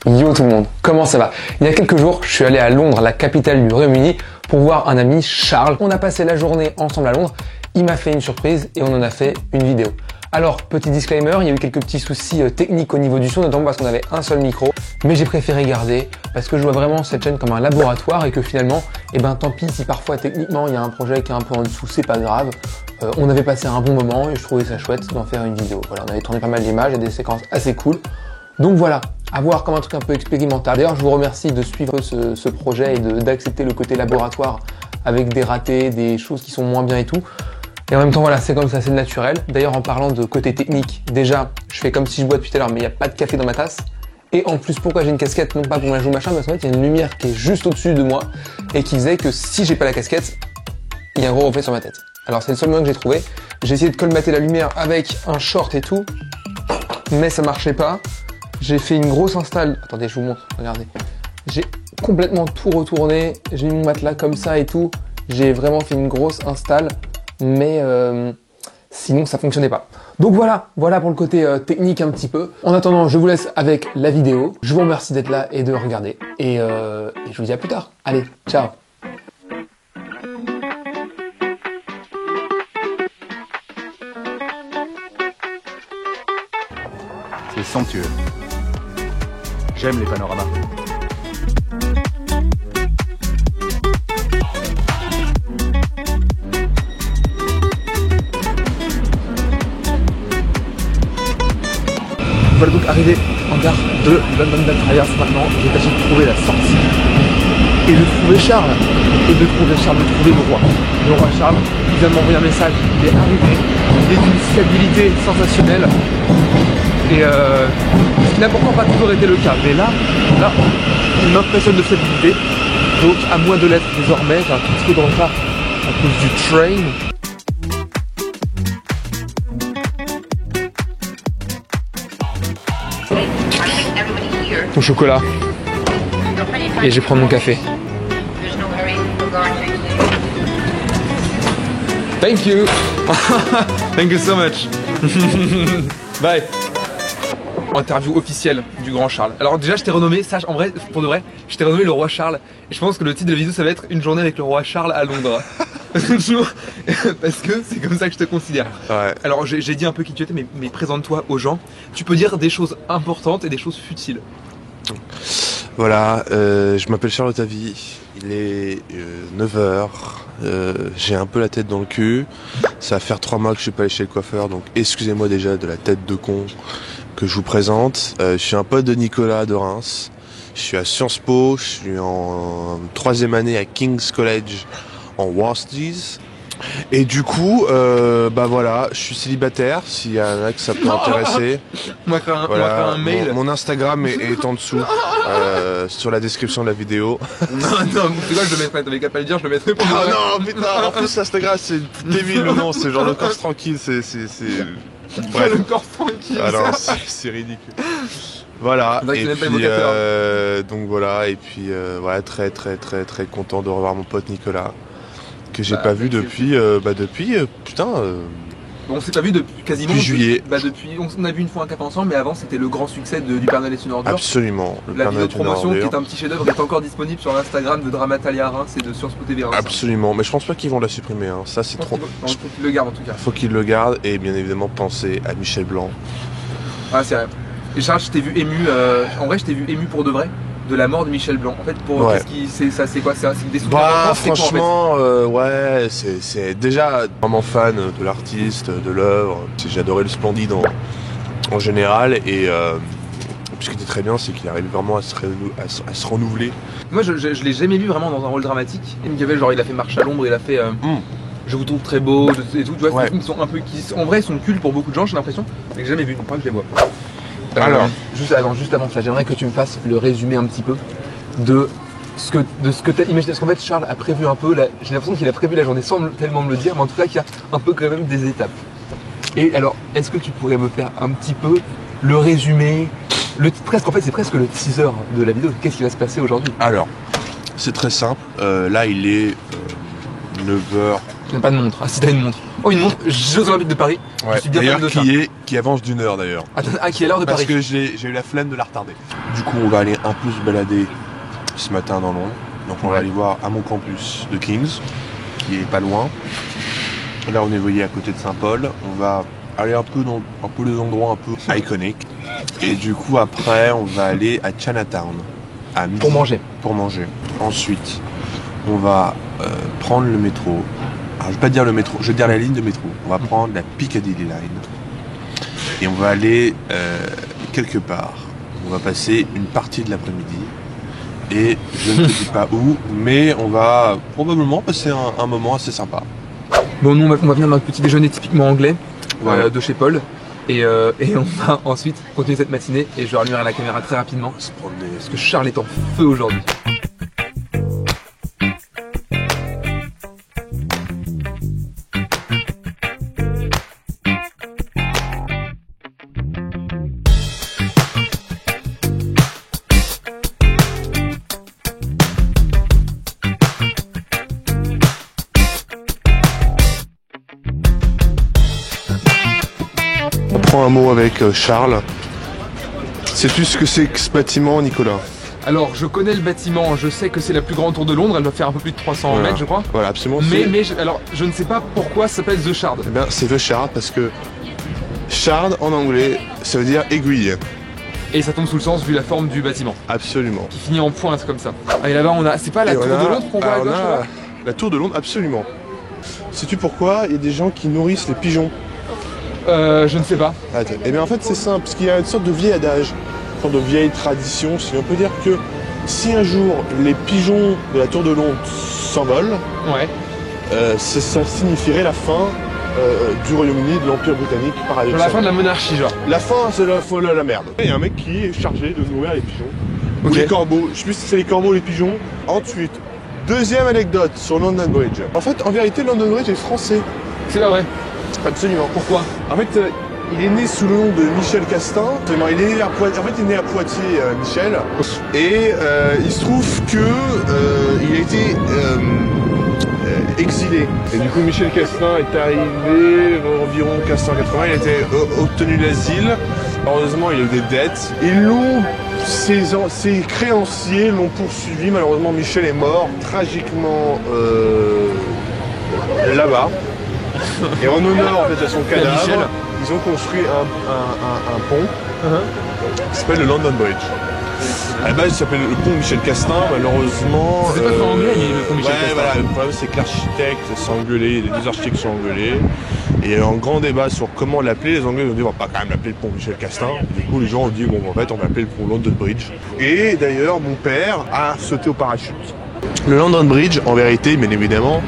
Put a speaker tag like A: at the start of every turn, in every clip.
A: Yo tout le monde, comment ça va? Il y a quelques jours, je suis allé à Londres, la capitale du Royaume-Uni, pour voir un ami, Charles. On a passé la journée ensemble à Londres, il m'a fait une surprise et on en a fait une vidéo. Alors, petit disclaimer, il y a eu quelques petits soucis techniques au niveau du son, notamment parce qu'on avait un seul micro, mais j'ai préféré garder parce que je vois vraiment cette chaîne comme un laboratoire et que finalement, tant pis si parfois techniquement il y a un projet qui est un peu en dessous, c'est pas grave. On avait passé un bon moment et je trouvais ça chouette d'en faire une vidéo. Voilà, on avait tourné pas mal d'images et des séquences assez cool. Donc voilà, à voir comme un truc un peu expérimental. D'ailleurs, je vous remercie de suivre ce projet et d'accepter le côté laboratoire avec des ratés, des choses qui sont moins bien et tout. Et en même temps, voilà, c'est comme ça, c'est naturel. D'ailleurs, en parlant de côté technique, déjà, je fais comme si je bois depuis tout à l'heure, mais il n'y a pas de café dans ma tasse. Et en plus, pourquoi j'ai une casquette, non pas pour ma joue machin, parce qu'en fait, il y a une lumière qui est juste au-dessus de moi et qui faisait que si j'ai pas la casquette, il y a un gros reflet sur ma tête. Alors, c'est le seul moyen que j'ai trouvé. J'ai essayé de colmater la lumière avec un short et tout, mais ça marchait pas. J'ai fait une grosse install. Attendez, je vous montre, regardez. J'ai complètement tout retourné. J'ai mis mon matelas comme ça et tout. J'ai vraiment fait une grosse install, mais sinon ça fonctionnait pas. Donc voilà pour le côté technique un petit peu. En attendant, je vous laisse avec la vidéo. Je vous remercie d'être là et de regarder. Et je vous dis à plus tard. Allez, ciao.
B: C'est somptueux. J'aime les panoramas.
A: Voilà donc arrivé en gare de London Docklands maintenant. J'ai tâché de trouver la sortie et de trouver Charles. Et de trouver Charles, de trouver le roi. Le roi Charles, il vient de m'envoyer un message. Il est arrivé. Il est d'une fiabilité sensationnelle. Et ce qui n'a pourtant pas toujours été le cas. Mais là, il m'impressionne de fiabilité. Donc à moins de l'être désormais, j'ai un tout petit peu de retard à cause du train. Mon chocolat. Et je vais prendre mon café. Thank you. Thank you so much. Bye. Interview officielle du grand Charles. Alors déjà je t'ai renommé, ça en vrai, pour de vrai, je t'ai renommé le roi Charles. Et je pense que le titre de la vidéo ça va être une journée avec le roi Charles à Londres. Parce que c'est comme ça que je te considère. Ouais. Alors j'ai dit un peu qui tu étais, mais présente-toi aux gens. Tu peux dire des choses importantes et des choses futiles.
C: Voilà, je m'appelle Charles Ottavie, il est 9h, j'ai un peu la tête dans le cul, ça va faire 3 mois que je suis pas allé chez le coiffeur, donc excusez-moi déjà de la tête de con que je vous présente. Je suis un pote de Nicolas de Reims, je suis à Sciences Po, je suis en 3e année à King's College en Worcester. Et du coup, voilà, je suis célibataire, s'il y en a que ça peut intéresser.
A: On va faire un mail.
C: Mon Instagram est en dessous, sur la description de la vidéo.
A: Non, c'est quoi, je le mettrai, t'avais qu'à pas le dire, je le mettrai pour
C: Ah non, putain, en plus Instagram c'est débile le nom, c'est genre le corps tranquille, c'est...
A: Ouais, le corps tranquille.
C: Alors, c'est ridicule. Voilà, et puis, donc voilà, et puis voilà, très content de revoir mon pote Nicolas. Que j'ai pas vu depuis, putain...
A: Bon, on s'est pas vu depuis quasiment...
C: Depuis juillet.
A: On a vu une fois un café ensemble, mais avant c'était le grand succès du Père Noël est une ordure.
C: Absolument.
A: La vidéo de promotion qui est un petit chef-d'œuvre est encore disponible sur l'Instagram de Dramatalia Reims et de Sciences Po TV Reims.
C: Absolument, mais je pense pas qu'ils vont la supprimer, hein. Ça c'est trop...
A: Il faut qu'ils le gardent en tout cas.
C: Faut qu'ils le gardent, et bien évidemment penser à Michel Blanc.
A: Ah c'est vrai. Et Charles, je t'ai vu ému, en vrai je t'ai vu ému pour de vrai. De la mort de Michel Blanc. En fait, pour c'est quoi? C'est des souvenirs.
C: Franchement, ouais, c'est déjà vraiment fan de l'artiste, de l'œuvre. J'ai adoré le Splendide en général, et ce qui était très bien, c'est qu'il arrive vraiment à se renouveler.
A: Moi, je l'ai jamais vu vraiment dans un rôle dramatique. Il a fait Marche à l'ombre, il a fait Je vous trouve très beau, et tout. Tu vois, des films qui sont un peu, en vrai, sont cultes pour beaucoup de gens, j'ai l'impression, mais que j'ai jamais vu, non pas que je les vois. Alors, juste avant ça, j'aimerais que tu me fasses le résumé un petit peu de ce que tu as imaginé. Parce qu'en fait, Charles a prévu un peu, j'ai l'impression qu'il a prévu la journée sans tellement me le dire, mais en tout cas qu'il y a un peu quand même des étapes. Et alors, est-ce que tu pourrais me faire un petit peu le résumé, en fait, c'est presque le teaser de la vidéo. Qu'est-ce qui va se passer aujourd'hui?
C: Alors, c'est très simple. Là, il est 9h.
A: Tu n'as pas de montre. Ah, si t'as une montre. Oh, une montre Jeux Olympiques de Paris.
C: Ouais.
A: Je suis bien fan
C: D'ailleurs,
A: de ça.
C: qui avance d'1 heure d'ailleurs.
A: Attends, qui est l'heure de
C: Parce
A: Paris.
C: que j'ai eu la flemme de la retarder. Du coup, on va aller un peu se balader ce matin dans Londres. Donc on va aller voir à mon campus de King's, qui est pas loin. Là, on est voyé à côté de Saint-Paul. On va aller un peu dans des endroits un peu iconiques. Et du coup, après, on va aller à Chinatown. À midi,
A: Pour manger.
C: Pour manger. Ensuite, on va prendre le métro. Alors, je vais pas dire le métro, je vais dire la ligne de métro. On va prendre la Piccadilly Line. Et on va aller quelque part. On va passer une partie de l'après-midi. Et je ne te dis pas où, mais on va probablement passer un moment assez sympa.
A: Bon, nous, on va venir dans un petit déjeuner typiquement anglais
C: Ouais.
A: de chez Paul. Et on va ensuite continuer cette matinée. Et je rallumerai la caméra très rapidement.
C: Se promener.
A: Parce que Charles est en feu aujourd'hui.
C: On prend un mot avec Charles. Sais-tu ce que c'est que ce bâtiment, Nicolas?
A: Alors, je connais le bâtiment. Je sais que c'est la plus grande tour de Londres. Elle doit faire un peu plus de 300
C: Voilà.
A: mètres, je crois.
C: Voilà, absolument.
A: Alors, je ne sais pas pourquoi ça s'appelle The Shard.
C: Eh bien, c'est The Shard parce que Shard en anglais, ça veut dire aiguille.
A: Et ça tombe sous le sens vu la forme du bâtiment.
C: Absolument.
A: Qui finit en pointe comme ça. Ah, et là-bas, on a. C'est pas la
C: Et
A: tour
C: on a-
A: de Londres qu'on voit à
C: on
A: gauche
C: a
A: là-bas
C: la tour de Londres, absolument. Sais-tu pourquoi il y a des gens qui nourrissent les pigeons?
A: Je ne sais pas.
C: Attends. Eh bien, en fait, c'est simple, parce qu'il y a une sorte de vieil adage, une sorte de vieille tradition, si on peut dire que si un jour les pigeons de la tour de Londres s'envolent,
A: Ouais.
C: ça signifierait la fin du Royaume-Uni, de l'Empire britannique,
A: Sur
C: paradoxalement.
A: la fin de la monarchie, genre.
C: La fin, c'est la merde. Il y a un mec qui est chargé de nourrir les pigeons.
A: Ok.
C: Ou les corbeaux. Je sais plus si c'est les corbeaux ou les pigeons. Ensuite, deuxième anecdote sur London Bridge. En fait, en vérité, London Bridge est français.
A: C'est pas vrai.
C: Absolument.
A: Pourquoi?
C: En fait, il est né sous le nom de Michel Castin. Il est né à Poitiers. En fait, il est né à Poitiers, Michel. Et il se trouve que il a été exilé. Et du coup, Michel Castin est arrivé environ 1580. Il a été obtenu l'asile. Heureusement, il a eu des dettes. Ils l'ont, ses créanciers l'ont poursuivi. Malheureusement, Michel est mort tragiquement là-bas. Et en honneur en fait à son cadavre,
A: Michel.
C: ils ont construit un pont qui s'appelle le London Bridge. À la base, il s'appelle le pont Michel Castin, malheureusement.
A: C'est pas trop anglais, mais le pont Michel
C: ouais,
A: Castin.
C: voilà, le problème c'est que l'architecte s'est engueulé, les deux architectes sont engueulés. Et il y a eu un grand débat sur comment l'appeler. Les Anglais ont dit on va pas quand même l'appeler le pont Michel Castin. Et du coup, les gens ont dit bon, en fait, on va l'appeler le pont London Bridge. Et d'ailleurs, mon père a sauté au parachute. Le London Bridge, en vérité, bien évidemment,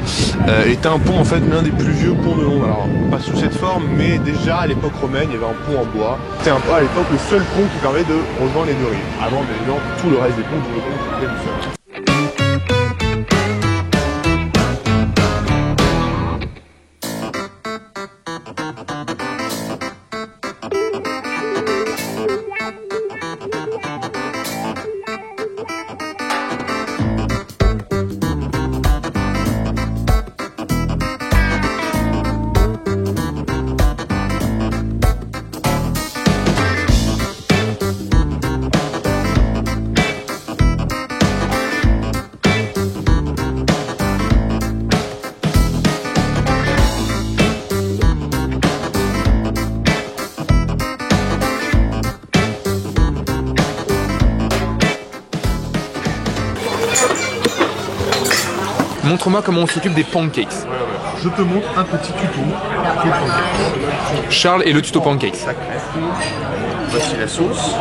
C: est un pont, en fait, l'un des plus vieux ponts de Londres. Alors, pas sous cette forme, mais déjà à l'époque romaine, il y avait un pont en bois. C'était à l'époque le seul pont qui permet de rejoindre les deux rives. Avant, bien évidemment, tout le reste des ponts pouvaient couper tout seul.
A: Montre-moi comment on s'occupe des pancakes.
C: Je te montre un petit tuto.
A: Charles et le tuto pancakes.
C: Voici la sauce.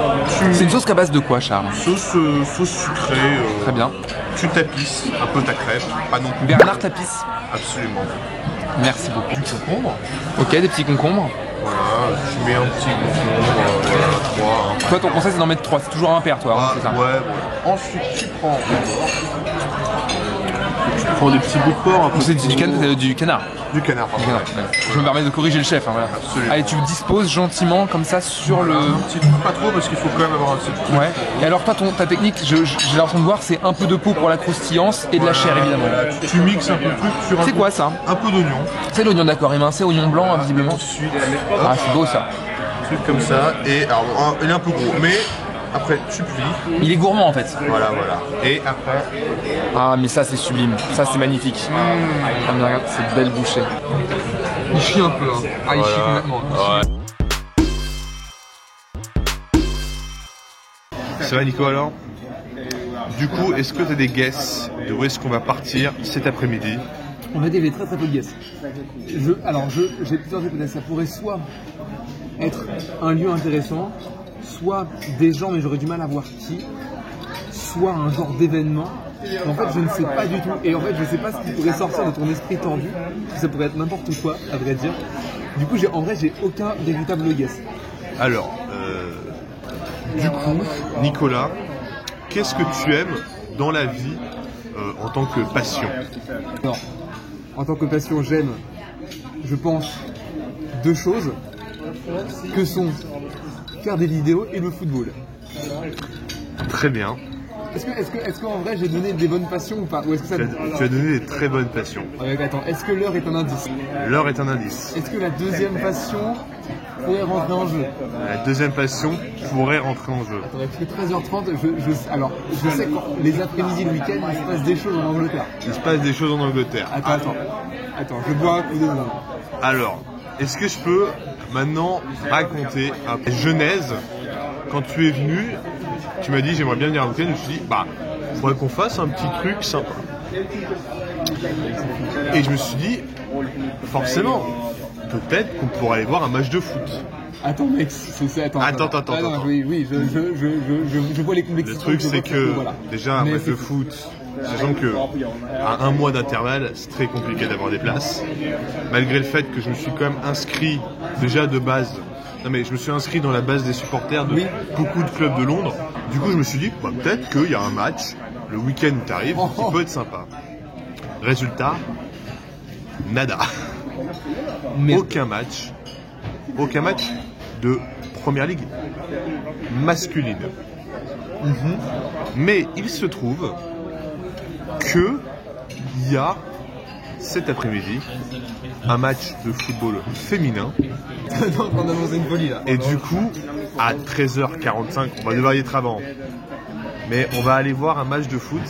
A: C'est une sauce qu'à base de quoi, Charles?
C: Sauce sucrée.
A: Très bien.
C: Tu tapisses un peu ta crêpe. Pas non plus.
A: Bernard Tapis.
C: Absolument.
A: Merci beaucoup.
C: Du concombre.
A: Ok, des petits concombres.
C: Voilà. Tu mets un petit concombre. Voilà, 3. Hein.
A: Toi, ton conseil, c'est d'en mettre 3. C'est toujours un paire, toi, hein, c'est ça?
C: Ouais. Ensuite, tu prends Tu prends des petits bouts de porc, un peu.
D: C'est du canard.
C: Du canard, pardon.
D: Ouais. Je me permets de corriger le chef. Hein, voilà.
C: Absolument.
D: Allez, tu le disposes gentiment comme ça sur le.
C: Pas trop parce qu'il faut quand même avoir un petit peu.
D: Ouais. Et alors toi, ta technique, j'ai l'impression de voir, c'est un peu de peau pour la croustillance et de la chair évidemment.
C: Tu mixes un peu le truc, tu rajoutes
D: C'est quoi ça?
C: un peu d'oignon.
D: C'est l'oignon, d'accord. Émincé, oignon blanc, visiblement.
C: Ensuite,
D: Ah, c'est beau ça.
C: un truc comme ça. Et alors, il est un peu gros, mais après tu plies.
D: Il est gourmand en fait.
C: Voilà. Et après,
D: Ah, mais ça c'est sublime. Ça c'est magnifique. Ah, mais regarde cette belle bouchée. Il chie un peu. Hein. Ah, il chie complètement.
C: ça va Nico alors? Du coup, est-ce que tu as des guesses de où est-ce qu'on va partir cet après-midi?
E: En fait, il y avait très peu de guess. J'ai plusieurs hypothèses. Ça pourrait soit être un lieu intéressant, soit des gens, mais j'aurais du mal à voir qui, soit un genre d'événement. En fait, je ne sais pas du tout. Et en fait, je ne sais pas ce qui pourrait sortir de ton esprit tordu. Ça pourrait être n'importe quoi, à vrai dire. Du coup, j'ai aucun véritable guess.
C: Alors, du coup, Nicolas, qu'est-ce que tu aimes dans la vie en tant que passion?
E: Alors, en tant que passion, j'aime, je pense, deux choses, que sont faire des vidéos et le football.
C: Très bien.
E: Est-ce qu'en vrai j'ai donné des bonnes passions ou pas? Ou est-ce que ça...
C: Tu as donné des très bonnes passions.
E: Attends, est-ce que l'heure est un indice?
C: L'heure est un indice.
E: Est-ce que la deuxième passion pourrait rentrer en jeu?
C: La deuxième passion pourrait rentrer en jeu.
E: Attends, parce que 13h30, je sais que les après-midi, le week-end, il se passe des choses en Angleterre.
C: Il se passe des choses en Angleterre.
E: Attends, je bois un coup de vin.
C: Alors, est-ce que je peux maintenant raconter la genèse? Quand tu es venu, tu m'as dit j'aimerais bien venir à l'hôtel, je me suis dit il faudrait qu'on fasse un petit truc sympa. Et je me suis dit forcément, peut-être qu'on pourrait aller voir un match de foot.
E: Attends mec, attends. Oui, je vois les complexités.
C: Le truc c'est que déjà un match de foot, sachant que à un mois d'intervalle, c'est très compliqué d'avoir des places. Malgré le fait que je me suis quand même inscrit déjà de base. Non mais je me suis inscrit dans la base des supporters de beaucoup de clubs de Londres. Du coup je me suis dit peut-être qu'il y a un match le week-end où tu arrives qui peut être sympa. Résultat, nada. Aucun match de Première Ligue masculine. Mais il se trouve que il y a cet après-midi un match de football féminin.
E: Donc on a lancé une folie là.
C: Et du coup, à 13h45, on va devoir y être avant. Mais on va aller voir un match de foot.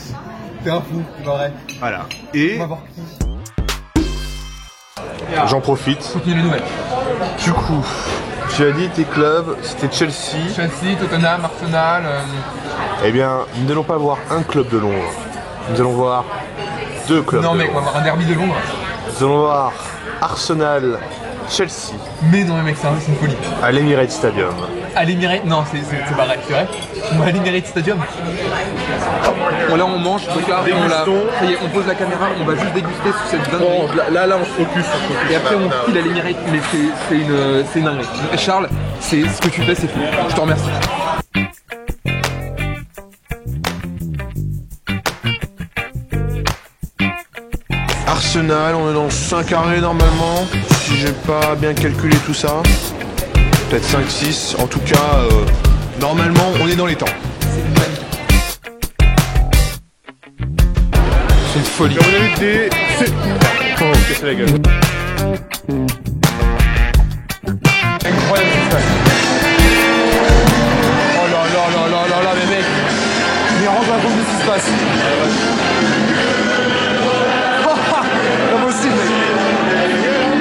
E: T'es un fou, c'est pas vrai.
C: Voilà. Et
E: On va voir qui.
C: j'en profite.
D: Continue les nouvelles.
C: Du coup, tu as dit tes clubs, c'était Chelsea.
D: Chelsea, Tottenham, Arsenal.
C: Eh bien, nous n'allons pas voir un club de Londres. Nous allons voir deux clubs
D: Non
C: de
D: mec, on va
C: Londres.
D: voir un derby de Londres.
C: Nous allons voir Arsenal, Chelsea,
D: Mais non mec, c'est une folie.
C: à l'Emirates Stadium.
D: À l'Emirates, non, c'est pas vrai, c'est vrai. On va à l'Emirates Stadium. Bon, là on mange, regarde,
C: Dégustons.
D: ça y est, on pose la caméra, on va juste déguster sous cette dinguerie.
C: Bon, là, on se focus.
D: Et après on file à l'Emirates, mais c'est une dinguerie. Charles, c'est ce que tu fais, c'est fou. Je te remercie.
C: Arsenal, on est dans 5 arrêts normalement, si j'ai pas bien calculé tout ça. Peut-être 5-6, en tout cas, normalement on est dans les temps.
D: C'est une folie.
C: On a eu des... Oh, casser la gueule.
D: Incroyable ce qui se passe. Oh là, mais mec. Mais rends-toi compte de ce qui se passe. Pas possible, mec.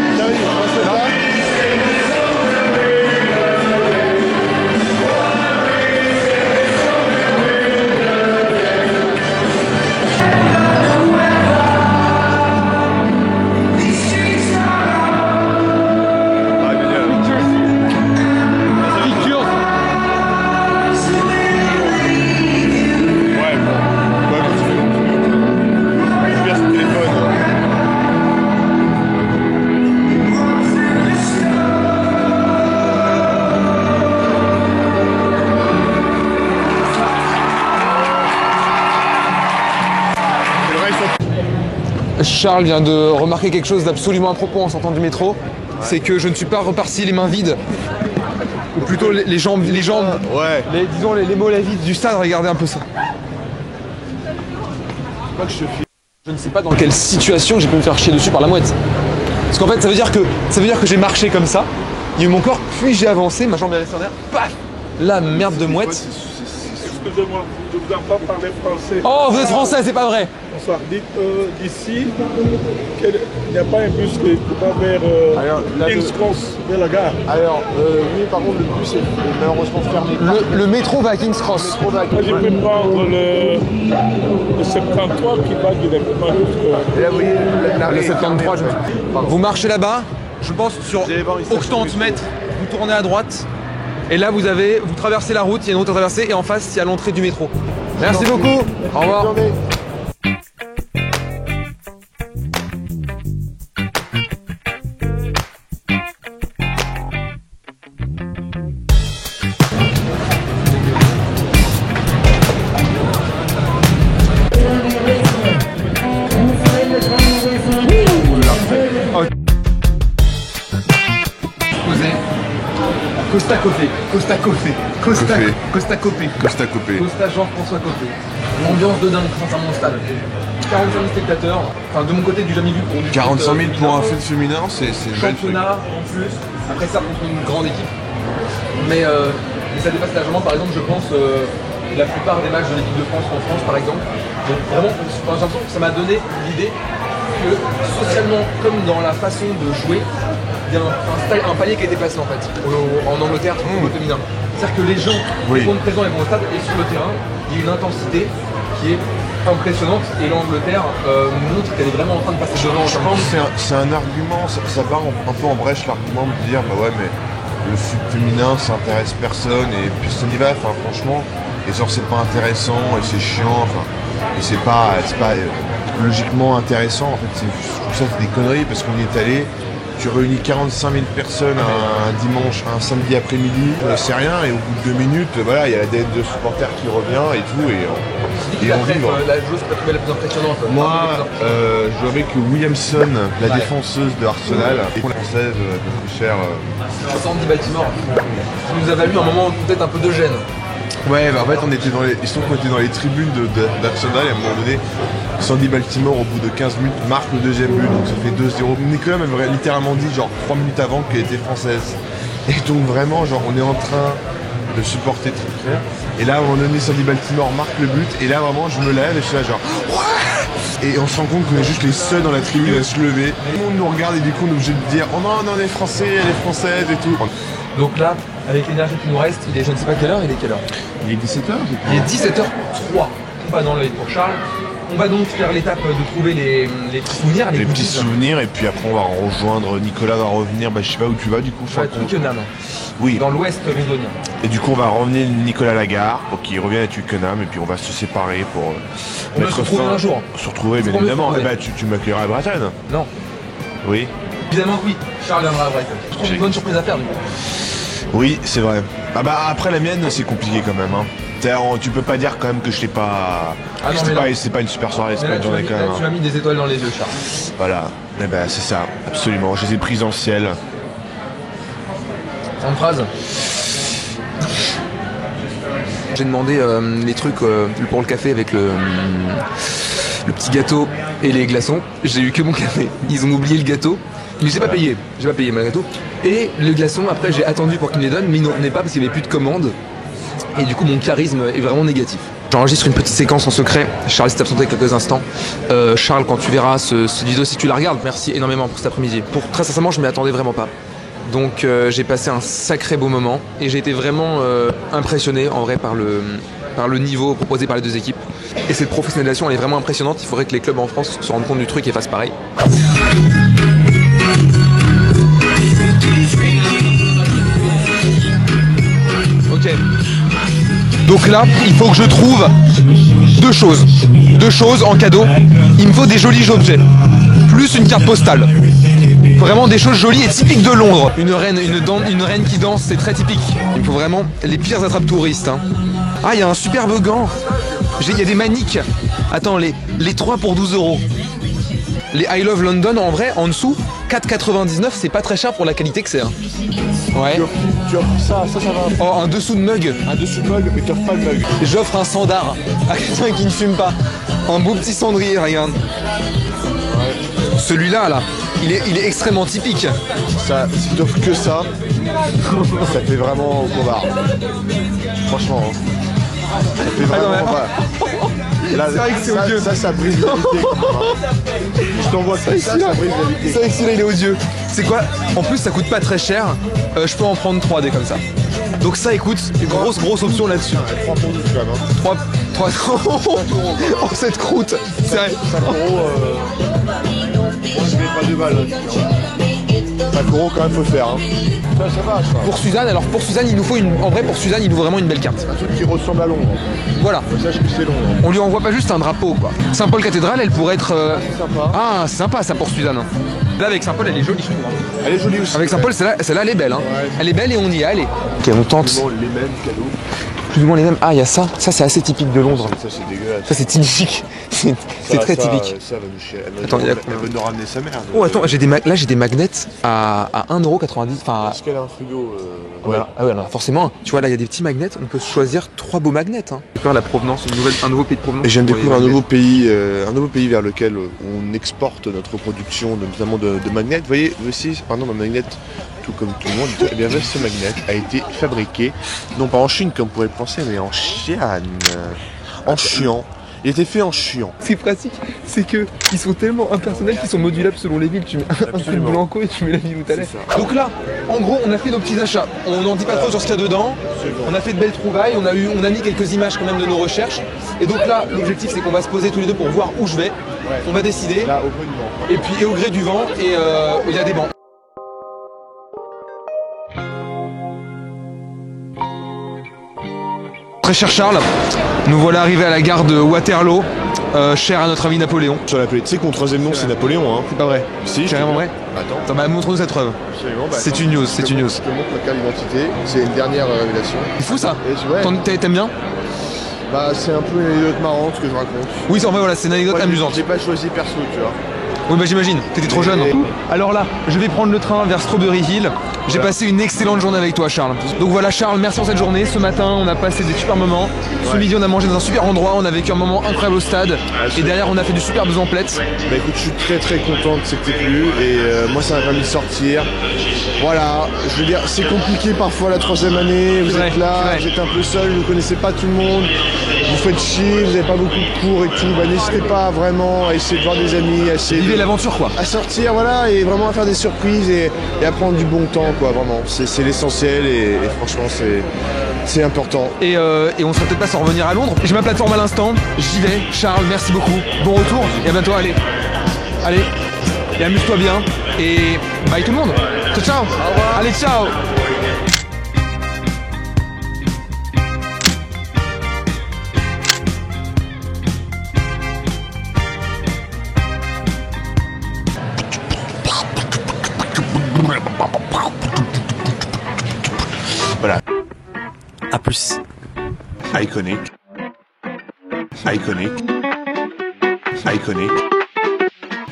A: Charles vient de remarquer quelque chose d'absolument à propos en sortant du métro. C'est que je ne suis pas reparti les mains vides. Ou plutôt les jambes,
C: Ouais.
A: disons les mollets vides du stade, regardez un peu ça. Je ne sais pas dans quelle situation j'ai pu me faire chier dessus par la mouette. Parce qu'en fait ça veut dire que j'ai marché comme ça, il y a eu mon corps, puis j'ai avancé, ma jambe est restée en l'air, paf, la merde de mouette.
F: Excusez-moi, je ne vous pas parler français.
A: Oh, vous êtes français, c'est pas vrai.
F: Bonsoir. Dites d'ici qu'il n'y a pas un bus qui va vers King's Cross, vers la gare.
C: Alors, oui, par contre, le bus est malheureusement fermé.
A: Le métro va à King's Cross.
F: Moi, j'ai pu prendre le 73 qui va directement jusqu'à...
A: Le 73, vous marchez là-bas, je pense sur 80 mètres, vous tournez à droite, et là vous traversez la route, il y a une route à traverser, et en face il y a l'entrée du métro. Merci beaucoup, au revoir. Costa Copé. Costa Jean-François Copé. L'ambiance de dingue, sincèrement, au stade. 45 000 spectateurs, enfin de mon côté du jamais vu pour du
C: 45 000 pour un foot féminin, c'est une belle truc.
A: championnat en plus, après ça contre une grande équipe. Mais ça dépasse largement, par exemple, je pense, la plupart des matchs de l'équipe de France en France, par exemple. Donc vraiment, j'ai l'impression que ça m'a donné l'idée que socialement, comme dans la façon de jouer, il y a un palier qui a été passé en fait, en Angleterre, au féminin. C'est-à-dire que les gens sont présents et vont au stade, et sur le terrain, il y a une intensité qui est impressionnante, et l'Angleterre montre qu'elle est vraiment en train de passer devant.
C: Je pense que c'est un argument, ça part un peu en brèche l'argument de dire bah ouais mais le foot féminin ça intéresse personne et puis ça y va, enfin franchement, et genre c'est pas intéressant et c'est chiant, enfin, et c'est pas logiquement intéressant en fait, je trouve ça c'est des conneries parce qu'on y est allé. Tu réunis 45 000 personnes un dimanche, un samedi après-midi, c'est rien, et au bout de 2 minutes, voilà, il y a la dette de supporters qui revient et tout, et on vibre.
A: La joueuse que tu trouvais la plus impressionnante?
C: Moi, je joue avec Williamson, la défenseuse de Arsenal, et la française plus chère.
A: Sandy Baltimore, qui nous a valu un moment peut-être un peu de gêne.
C: Ouais, bah en fait on était dans les tribunes d'Arsenal et à un moment donné, Sandy Baltimore au bout de 15 minutes marque le deuxième but, donc ça fait 2-0. Nicolas m'avait littéralement dit genre 3 minutes avant qu'elle était française. Et donc vraiment genre on est en train de supporter très clair. Et là à un moment donné Sandy Baltimore marque le but et là vraiment je me lève et je suis là genre ouais. Et on se rend compte qu'on est juste les seuls dans la tribune à se lever. Tout le monde nous regarde et du coup on est obligé de dire oh non on est français, elle est française et tout.
A: Donc là, avec l'énergie qui nous reste, il est je ne sais pas quelle heure, il est quelle heure?
C: Il est 17h.
A: Il est 17h03. On va dans l'œil pour Charles. On va donc faire l'étape de trouver les petits souvenirs.
C: Les petits souvenirs et puis après on va rejoindre, Nicolas va revenir, bah je sais pas où tu vas du coup.
A: Je vais à Twickenham.
C: Oui.
A: Dans l'ouest londonien.
C: Et du coup on va revenir Nicolas à la gare pour qu'il revienne à Twickenham et puis on va se séparer pour
A: se retrouver un jour.
C: Se retrouver bien évidemment. Eh bah tu m'accueilleras à Brighton.
A: Non.
C: Oui.
A: Évidemment que oui. Charles viendra à Brighton. Je trouve une bonne surprise à faire du coup.
C: Oui, c'est vrai. Ah bah après la mienne c'est compliqué quand même. Hein. Tu peux pas dire quand même que je t'ai pas.
A: Ah non,
C: c'est pas une super soirée, c'est pas une journée quand même.
A: Tu m'as mis des étoiles dans les yeux, Charles.
C: Voilà. Eh ben c'est ça, absolument. Je les ai prises en ciel.
A: En phrase. J'ai demandé les trucs pour le café avec le petit gâteau et les glaçons. J'ai eu que mon café. Ils ont oublié le gâteau. Mais j'ai pas payé malgré tout. Et le glaçon, après j'ai attendu pour qu'ils me les donnent, mais ils n'en tenaient pas parce qu'il n'y avait plus de commandes. Et du coup mon charisme est vraiment négatif. J'enregistre une petite séquence en secret. Charles s'est absenté quelques instants. Charles, quand tu verras ce vidéo, si tu la regardes, merci énormément pour cet après-midi. Très sincèrement, je m'y attendais vraiment pas. Donc j'ai passé un sacré beau moment et j'ai été vraiment impressionné en vrai par le niveau proposé par les deux équipes. Et cette professionnalisation elle est vraiment impressionnante. Il faudrait que les clubs en France se rendent compte du truc et fassent pareil. Ok. Donc là, il faut que je trouve deux choses en cadeau. Il me faut des jolis objets, plus une carte postale. Vraiment des choses jolies et typiques de Londres. Une reine qui danse, c'est très typique. Il me faut vraiment les pires attrapes touristes. Hein. Ah, il y a un superbe gant. Il y a des maniques. Attends, les 3 pour 12 €. les I Love London, en vrai, en dessous, 4,99, c'est pas très cher pour la qualité que c'est. Hein. Ouais.
C: Tu offres ça va.
A: Oh, un dessous de mug.
C: Un dessous de mug, mais tu offres pas le mug.
A: J'offre un sandar à quelqu'un qui ne fume pas. Un beau petit cendrier, regarde. Ouais. Celui-là, là, il est extrêmement typique.
C: Ça, si tu offres que ça fait vraiment covard. Franchement. Hein. Ça fait vraiment pas. Là,
A: c'est vrai que c'est odieux.
C: Ça brise la vérité. Je t'envoie ça, ça brise la vérité.
A: C'est vrai que celui-là, il est odieux. C'est quoi? En plus, ça coûte pas très cher. Je peux en prendre 3 des comme ça. Donc ça, écoute, une grosse option là-dessus.
C: 3 pour 12 quand même.
A: 3 oh, cette croûte. C'est vrai.
C: 5 euros. Moi, je mets pas 2 balles. 5 euros quand même, faut le faire. Hein. Ça va, je crois.
A: Pour Suzanne, alors pour Suzanne, il nous faut en vrai, pour Suzanne, il nous faut vraiment une belle carte.
C: Un truc qui ressemble à Londres.
A: Voilà.
C: Sache que c'est Londres.
A: On lui envoie pas juste un drapeau, quoi. Saint-Paul cathédrale, elle pourrait être.
C: C'est sympa.
A: Ah, c'est sympa ça pour Suzanne. Là, avec Saint-Paul, elle est jolie, je trouve.
C: Elle est jolie aussi.
A: Avec Saint-Paul, celle-là, elle est belle. Hein.
C: Ouais.
A: Elle est belle et on y est allé. Ok, on tente.
C: Plus ou moins les mêmes cadeaux.
A: Plus ou moins les mêmes. Ah, il y a ça. Ça, c'est assez typique de Londres.
C: Ça, c'est dégueulasse.
A: Ça, c'est typique. C'est très typique.
C: Ça va nous chier.
A: Attends,
C: elle veut nous ramener sa mère.
A: Oh, attends, là, j'ai des magnets à 1,90€. Enfin,
C: Est-ce qu'elle a un frigo
A: ouais. Ah ouais, alors forcément, tu vois, là, il y a des petits magnets. On peut choisir 3 beaux magnets. Hein. La provenance, un nouveau pays de provenance.
C: Et je viens de découvrir un nouveau pays vers lequel on exporte notre production, notamment de magnets. Vous voyez, aussi, par exemple, un magnet, tout comme tout le monde, eh bien, ce magnet a été fabriqué, non pas en Chine comme on pourrait le penser, mais en Chine. En Chian. Il était fait en Chian.
A: C'est pratique, c'est que ils sont tellement impersonnels qu'ils sont modulables selon les villes. Tu mets un truc blanco et tu mets la ville où t'allais. Donc là, en gros, on a fait nos petits achats. On n'en dit pas trop sur ce qu'il y a dedans. On a fait de belles trouvailles. On a mis quelques images quand même de nos recherches. Et donc là, l'objectif c'est qu'on va se poser tous les deux pour voir où je vais. Ouais. On va décider.
C: Là, au gré du vent.
A: Et puis au gré du vent, et il y a des bancs. Très cher Charles, nous voilà arrivés à la gare de Waterloo, cher à notre ami Napoléon.
C: Sur l'appelé, tu sais que mon troisième nom c'est Napoléon, hein.
A: C'est pas vrai.
C: Si,
A: carrément vrai.
C: Attends.
A: Bah, montre-nous cette preuve.
C: Absolument. Bah,
A: c'est une news, c'est une news.
C: Je te montre ma carte d'identité, c'est une dernière révélation.
A: C'est fou ça.
C: Ouais.
A: T'aimes bien?
C: Bah c'est un peu une anecdote marrante que je raconte.
A: Oui, en vrai voilà, c'est une anecdote amusante.
C: J'ai pas choisi perso, tu vois.
A: Oui bah j'imagine, t'étais trop jeune. Alors là, je vais prendre le train vers Strawberry Hill. J'ai passé une excellente journée avec toi Charles. Donc voilà Charles, merci pour cette journée. Ce matin on a passé des super moments. Ce midi on a mangé dans un super endroit, on a vécu un moment incroyable au stade. Et derrière on a fait du superbes emplettes.
C: Bah écoute, je suis très content que t'es venu. Et moi ça m'a permis de sortir. Voilà, je veux dire, c'est compliqué parfois la 3e année. Vous êtes là, vous êtes un peu seul, vous ne connaissez pas tout le monde. Vous faites chier, vous n'avez pas beaucoup de cours et tout. Bah n'hésitez pas vraiment à essayer de voir des amis, à essayer
A: de l'aventure quoi.
C: À sortir, voilà, et vraiment à faire des surprises et à prendre du bon temps quoi, vraiment. C'est l'essentiel et franchement c'est important.
A: Et on serait peut-être pas sans revenir à Londres. J'ai ma plateforme à l'instant, j'y vais. Charles, merci beaucoup. Bon retour et à bientôt, allez. Allez, et amuse-toi bien. Et bye tout le monde. Ciao, ciao. Au revoir. Allez, ciao.
C: Voilà.
A: A plus.
C: Iconic. Iconic. Iconic.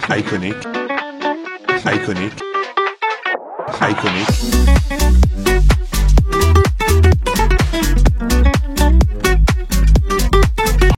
C: Iconic. Iconic. Iconic.